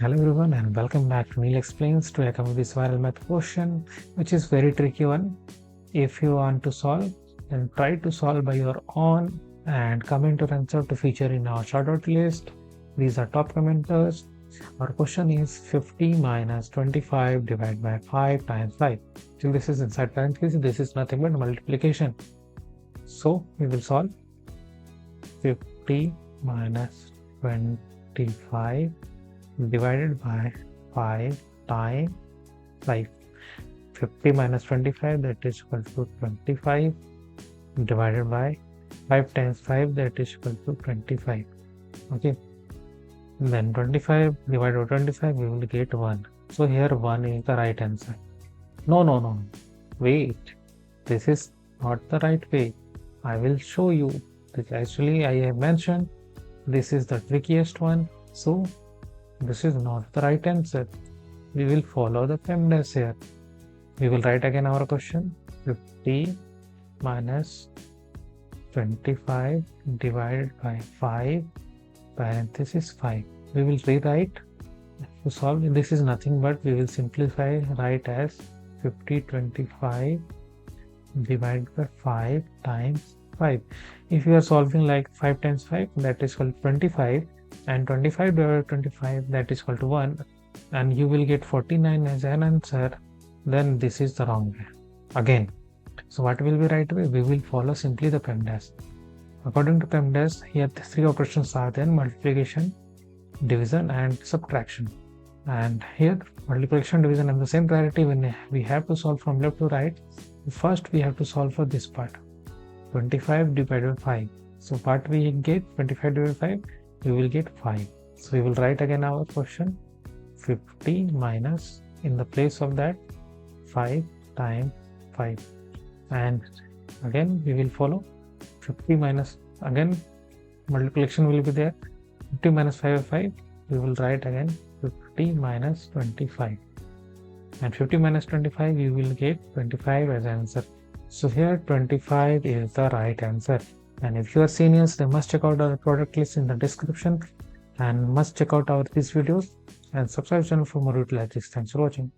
Hello everyone and welcome back to Neil Explains. Today I come with this viral math question which is very tricky one. If you want to solve, then try to solve by your own and comment your answer to feature in our shoutout list. These are top commenters. Our question is 50 minus 25 divided by 5 times 5. So this is inside parentheses, this is nothing but multiplication. So we will solve 50 minus 25 divided by 5 times 5. 50 minus 25, that is equal to 25, divided by 5 times 5, that is equal to 25. Okay, then 25 divided by 25, we will get 1. So here 1 is the right answer. No, wait, this is not the right way. I will show you. Actually, I have mentioned this is the trickiest one. So this is not the right answer. We will follow the PEMDAS here. We will write again our question. 50 minus 25 divided by 5 parenthesis 5. We will rewrite to solve. This is nothing but we will simplify, write as 50 25 divided by 5 times 5. If you are solving like 5 times 5, that is called 25, and 25 divided by 25, that is equal to 1, and you will get 49 as an answer, then this is the wrong way again. So what will be right way? We will follow simply the PEMDAS. According to PEMDAS, here the three operations are there: multiplication, division and subtraction. And here multiplication, division have the same priority. When we have to solve from left to right, first we have to solve for this part, 25 divided by 5. So what we get, 25 divided by 5, we will get 5. So we will write again our question, 50 minus, in the place of that, 5 times 5. And again we will follow 50 minus, again multiplication will be there, 50 minus 5 by 5, we will write again 50 minus 25. And 50 minus 25, you will get 25 as answer. So here 25 is the right answer. And if you are seniors, then must check out our product list in the description and must check out these videos and subscribe channel for more utilities. Thanks for watching.